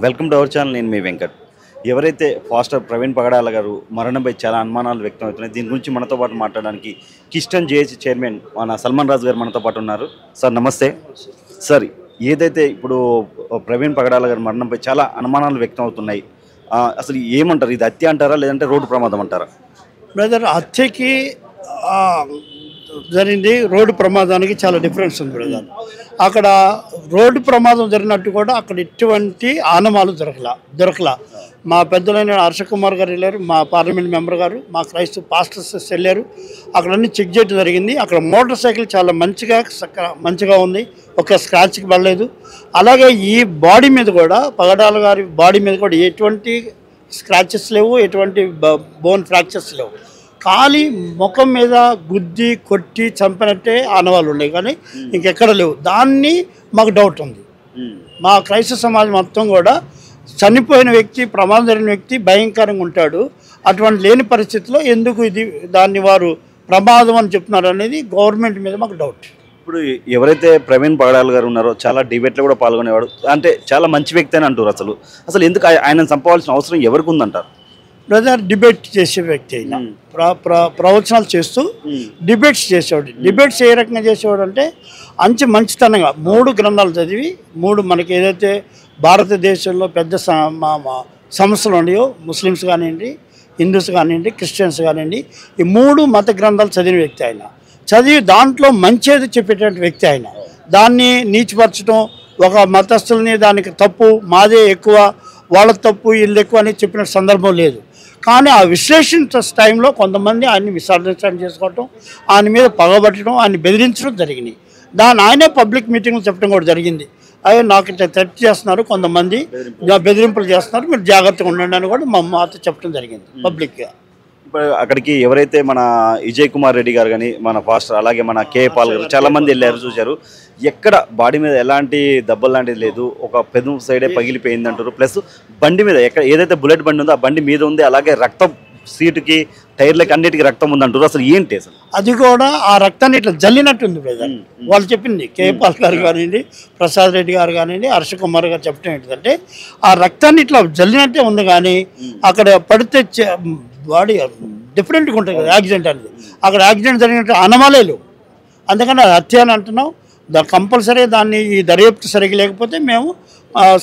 Welcome to our channel. నేను మీ వెంకట్. ఎవరైతే faster Praveen పగడాల గారు మరణంపై చాలా అనుమానాలు వ్యక్తం అవుతున్నాయి. దీని గురించి మనతో పాటు మాట్లాడడానికి కిస్టన్ జేఏసీ చైర్మన్ మన సల్మాన్ రాజు గారు మనతో పాటు ఉన్నారు. సార్ నమస్తే. సార్, ఏదైతే ఇప్పుడు ప్రవీణ్ పగడాల గారు మరణంపై చాలా అనుమానాలు వ్యక్తం అవుతున్నాయి, అసలు ఏమంటారు? ఇది హత్య అంటారా లేదంటే రోడ్డు ప్రమాదం అంటారా? బ్రదర్, హత్యకి జరిగింది రోడ్డు ప్రమాదానికి చాలా డిఫరెన్స్ ఉంది బ్రదర్. అక్కడ రోడ్డు ప్రమాదం జరిగినట్టు కూడా అక్కడ ఎటువంటి ఆనమాలు దొరకలా. మా పెద్దలైన హర్షకుమార్ గారు వెళ్ళారు, మా పార్లమెంట్ మెంబర్ గారు, మా క్రైస్తవ పాస్టర్స్ వెళ్ళారు. అక్కడ అన్ని చెక్ చేయడం జరిగింది. అక్కడ మోటార్ సైకిల్ చాలా మంచిగా ఉంది, ఒక స్క్రాచ్కి పడలేదు. అలాగే ఈ బాడీ మీద కూడా, పగడాల గారి బాడీ మీద కూడా ఎటువంటి స్క్రాచెస్ లేవు, ఎటువంటి బోన్ ఫ్రాక్చర్స్ లేవు. ఖాళీ ముఖం మీద గుద్ది కొట్టి చంపినట్టే ఆనవాళ్ళు ఉన్నాయి, కానీ ఇంకెక్కడ లేవు. దాన్ని మాకు డౌట్ ఉంది. మా క్రైస్తవ సమాజం మొత్తం కూడా చనిపోయిన వ్యక్తి, ప్రమాదం జరిగిన వ్యక్తి భయంకరంగా ఉంటాడు. అటువంటి లేని పరిస్థితిలో ఎందుకు దాన్ని వారు ప్రమాదం అని చెప్తున్నారు అనేది గవర్నమెంట్ మీద మాకు డౌట్. ఇప్పుడు ఎవరైతే ప్రవీణ్ పగడాల గారు ఉన్నారో చాలా డిబేట్లో కూడా పాల్గొనేవాడు, అంటే చాలా మంచి వ్యక్తి అని అంటారు. అసలు ఎందుకు ఆయన చంపవలసిన అవసరం ఎవరికి ఉందంటారు? బ్రదర్, డిబేట్ చేసే వ్యక్తి అయినా ప్రవచనాలు చేస్తూ డిబేట్స్ చేసేవాడు. డిబేట్స్ ఏ రకంగా చేసేవాడు అంటే మంచితనంగా 3 గ్రంథాలు చదివి, మనకి ఏదైతే భారతదేశంలో పెద్ద సమస్యలు ఉన్నాయో, ముస్లిమ్స్ కానివ్వండి, హిందూస్ కానివ్వండి, క్రిస్టియన్స్ కానివ్వండి, ఈ 3 మత గ్రంథాలు చదివిన వ్యక్తి ఆయన. చదివి దాంట్లో మంచిది చెప్పేటువంటి వ్యక్తి ఆయన. దాన్ని నీచిపరచడం, ఒక మతస్థుల్ని దానికి తప్పు, మాదే ఎక్కువ, వాళ్ళ తప్పు, వీళ్ళు ఎక్కువ అని చెప్పిన సందర్భం లేదు. కానీ ఆ విశ్లేషణ టైంలో కొంతమంది ఆయన్ని విసర్జన చేసుకోవటం, ఆయన మీద పగబట్టడం, ఆయన బెదిరించడం జరిగినాయి. ఆయనే పబ్లిక్ మీటింగ్లు చెప్పడం కూడా జరిగింది. అయ్యో నాకు థ్రెట్ చేస్తున్నారు, కొంతమంది బెదిరింపులు చేస్తున్నారు, మీరు జాగ్రత్తగా ఉండండి అని కూడా మా మాతో చెప్పడం జరిగింది పబ్లిక్గా. ఇప్పుడు అక్కడికి ఎవరైతే మన విజయ్ కుమార్ రెడ్డి గారు కానీ, మన ఫాస్టర్, అలాగే మన కేపాల్ గారు చాలామంది వెళ్ళారు, చూశారు. ఎక్కడ బాడీ మీద ఎలాంటి దెబ్బలు లాంటిది లేదు, ఒక పెను సైడే పగిలిపోయింది అంటారు. ప్లస్ బండి మీద ఏదైతే బుల్లెట్ బండి ఉందో ఆ బండి మీద ఉంది, అలాగే రక్తం సీటుకి, టైర్లకి, అన్నిటికీ రక్తం ఉందంటారు. అసలు ఏంటి అసలు? అది కూడా ఆ రక్తాన్ని ఇట్లా జల్లినట్టుంది బ్రదర్. వాళ్ళు చెప్పింది కేపాల్ గారు కానివ్వండి, ప్రసాద్ రెడ్డి గారు కానివ్వండి, హర్షకుమార్ గారు చెప్పడం ఏంటంటే ఆ రక్తాన్ని ఇట్లా జల్లినట్టే ఉంది, కానీ అక్కడ పడితే బాడీ డిఫరెంట్గా ఉంటుంది కదా యాక్సిడెంట్ అనేది. అక్కడ యాక్సిడెంట్ జరిగినట్టు అనమాలే లేవు. అందుకని అది హత్య అని అంటున్నాం. కంపల్సరీ దాన్ని ఈ దర్యాప్తు సరిగ్గా లేకపోతే మేము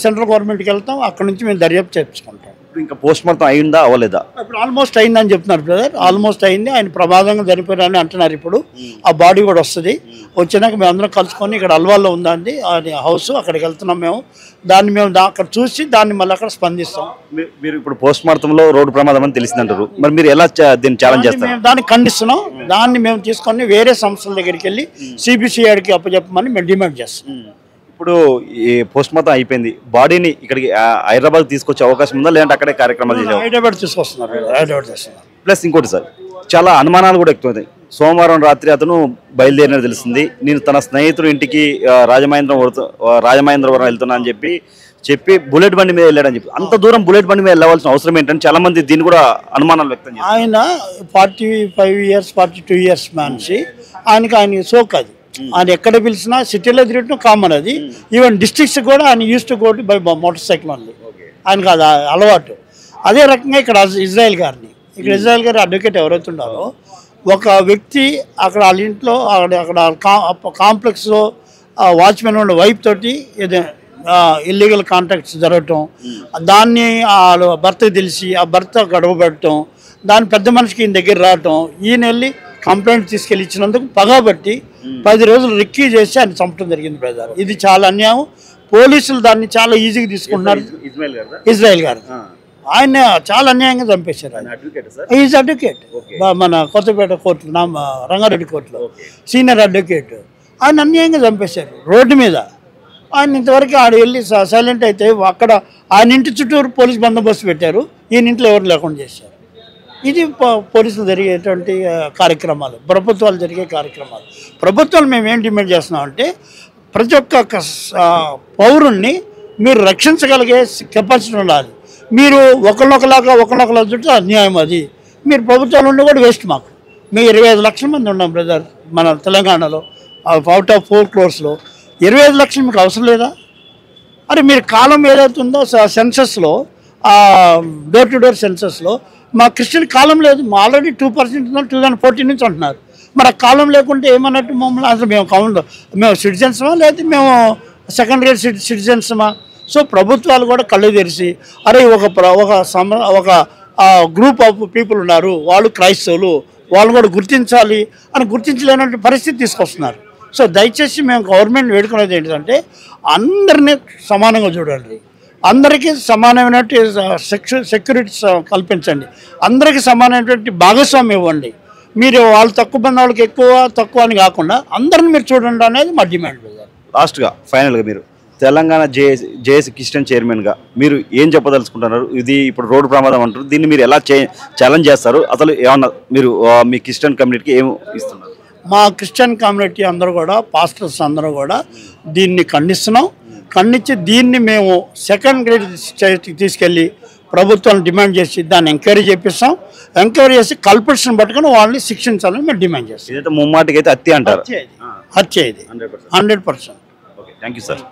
సెంట్రల్ గవర్నమెంట్కి వెళ్తాం, అక్కడ నుంచి మేము దర్యాప్తు చేయించుకుంటాం. ఇంకా పోస్ట్ మార్టం అయిందా అవ్వలేదా? ఇప్పుడు ఆల్మోస్ట్ అయిందని చెప్తున్నారు బ్రదర్. ఆల్మోస్ట్ అయింది. ఆయన ప్రమాదంగా చనిపోయారని అంటున్నారు. ఇప్పుడు ఆ బాడీ కూడా వస్తుంది. వచ్చినాక మేము అందరం కలుసుకొని, ఇక్కడ అల్వాల్లో ఉందండి అది హౌస్, అక్కడికి వెళ్తున్నాం మేము. దాన్ని మేము అక్కడ చూసి దాన్ని మళ్ళీ అక్కడ స్పందిస్తాం. మీరు ఇప్పుడు పోస్ట్ మార్టంలో రోడ్డు ప్రమాదం అని తెలిసిందంటారు, మరి మీరు ఎలా దీన్ని ఛాలెంజ్ చేస్తారు? మేము దాన్ని ఖండిస్తున్నాం. దాన్ని మేము తీసుకొని వేరే సంస్థల దగ్గరికి వెళ్ళి సిబిసిఐడికి అప్పచెప్పమని మేము డిమాండ్ చేస్తాం. ఇప్పుడు ఈ పోస్ట్ మార్టం అయిపోయింది, బాడీని ఇక్కడికి హైదరాబాద్ తీసుకొచ్చే అవకాశం ఉందా, లేదంటే అక్కడే కార్యక్రమాలు హైదరాబాద్ తీసుకొస్తున్నారు. ప్లస్ ఇంకోటి సార్, చాలా అనుమానాలు కూడా ఎక్కువైనాయి. సోమవారం రాత్రి అతను బయలుదేరినది తెలిసింది. నేను తన స్నేహితుడు ఇంటికి రాజమహేంద్రవరం వెళ్తున్నా అని చెప్పి బుల్లెట్ బండి మీద వెళ్ళాడని చెప్పి, అంత దూరం బుల్లెట్ బండి మీద వెళ్ళవలసిన అవసరం ఏంటని చాలా మంది దీన్ని కూడా అనుమానాలు వ్యక్తం చేస్తారు. ఆయన 45 years 42 years మనిషి. ఆయన సోక్ అది. ఆయన ఎక్కడ పిలిచినా సిటీలో తిరగటం కామన్ అది. ఈవెన్ డిస్ట్రిక్ట్స్ కూడా ఆయన use to go to buy motor cycle only. ఆయనకు అది అలవాటు. అదే రకంగా ఇక్కడ ఇజ్రాయెల్ గారు అడ్వకేట్ ఎవరైతే ఉన్నారో, ఒక వ్యక్తి అక్కడ వాళ్ళ ఇంట్లో అక్కడ కాంప్లెక్స్లో వాచ్మెన్ ఉన్న వైఫ్ తోటి ఇల్లీగల్ కాంటాక్ట్స్ జరగటం, దాన్ని భర్తకు తెలిసి ఆ భర్త గొడవ పెట్టడం, దాని పెద్ద మనిషికి ఈయన దగ్గర రావటం, ఈయన వెళ్ళి కంప్లైంట్ తీసుకెళ్ళి ఇచ్చినందుకు పగబట్టి 10 రోజులు రిక్కీ చేసి ఆయన చంపడం జరిగింది బ్రదర్. ఇది చాలా అన్యాయం. పోలీసులు దాన్ని చాలా ఈజీగా తీసుకుంటున్నారు. ఇజ్రాయెల్ గారు ఆయన చాలా అన్యాయంగా చంపేశారు. ఈజ్ అడ్వకేట్ మన కొత్తపేట కోర్టులో, రంగారెడ్డి కోర్టులో సీనియర్ అడ్వకేట్. ఆయన అన్యాయంగా చంపేశారు రోడ్డు మీద. ఆయన ఇంతవరకు ఆడ వెళ్ళి సైలెంట్ అయితే అక్కడ ఆయన ఇంటి చుట్టూరు పోలీస్ బందోబస్తు పెట్టారు, ఈయన ఇంట్లో ఎవరు లేకుండా చేశారు. ఇది పోలీసులు జరిగేటువంటి కార్యక్రమాలు, ప్రభుత్వాలు జరిగే కార్యక్రమాలు. ప్రభుత్వాలు మేము ఏం డిమాండ్ చేస్తున్నామంటే, ప్రతి ఒక్క పౌరుణ్ణి మీరు రక్షించగలిగే కెపాసిటీ ఉండాలి. మీరు ఒకళ్ళొకలా చుట్టూ అన్యాయం అది. మీరు ప్రభుత్వాలు ఉండి కూడా వేస్ట్. మేము 25 లక్షల మంది ఉన్నాం బ్రదర్ మన తెలంగాణలో. అవుట్ ఆఫ్ 4 crores 25 లక్షలు మీకు అవసరం లేదా? అరే మీరు కాలం ఏదవుతుందో సెన్సస్లో డోర్ టు డోర్ సెన్సస్లో మా క్రిస్టియన్ కాలం లేదు, మా ఆల్రెడీ 2% 2014 నుంచి అంటున్నారు. మరి ఆ కాలం లేకుంటే ఏమన్నట్టు మమ్మల్ని అసలు మేము సిటిజన్స్మా లేదా మేము సెకండ్ గ్రేడ్ సిటిజన్స్మా? సో ప్రభుత్వాలు కూడా కళ్ళు తెరిచి అరే ఒక గ్రూప్ ఆఫ్ పీపుల్ ఉన్నారు, వాళ్ళు క్రైస్తవులు, వాళ్ళు కూడా గుర్తించాలి అని గుర్తించలేనటువంటి పరిస్థితి తీసుకొస్తున్నారు. సో దయచేసి మేము గవర్నమెంట్ వేడుకునేది ఏంటంటే అందరినీ సమానంగా చూడండి, అందరికీ సమానమైనటువంటి సెక్యూరిటీ కల్పించండి, అందరికీ సమానమైనటువంటి భాగస్వామ్యం ఇవ్వండి. మీరు వాళ్ళు తక్కువ మంది వాళ్ళకి తక్కువ అని కాకుండా అందరిని మీరు చూడండి అనేది మా డిమాండ్. లాస్ట్గా ఫైనల్గా మీరు తెలంగాణ జేఏసీ క్రిస్టియన్ చైర్మన్గా మీరు ఏం చెప్పదలుచుకుంటున్నారు? ఇది ఇప్పుడు రోడ్డు ప్రమాదం అంటారు, దీన్ని మీరు ఎలా ఛాలెంజ్ చేస్తారు? అసలు ఏమన్నా మీరు మీ క్రిస్టియన్ కమ్యూనిటీకి ఏం ఇస్తున్నారు? మా క్రిస్టియన్ కమ్యూనిటీ అందరూ కూడా, పాస్టర్స్ అందరూ కూడా దీన్ని ఖండిస్తున్నాం. ఖండించి దీన్ని మేము సెకండ్ గ్రేడ్ స్టేజ్కి తీసుకెళ్ళి ప్రభుత్వాన్ని డిమాండ్ చేసి దాన్ని ఎంక్వైరీ చేపిస్తాం. ఎంక్వైరీ చేసి కల్పిట్స్ని పట్టుకొని వాళ్ళని శిక్షించాలని మేము డిమాండ్ చేస్తాం. ఇదైతే ముమ్మాటికి అయితే హత్య అంటారు. హత్య ఇది 100%. Okay, thank you sir.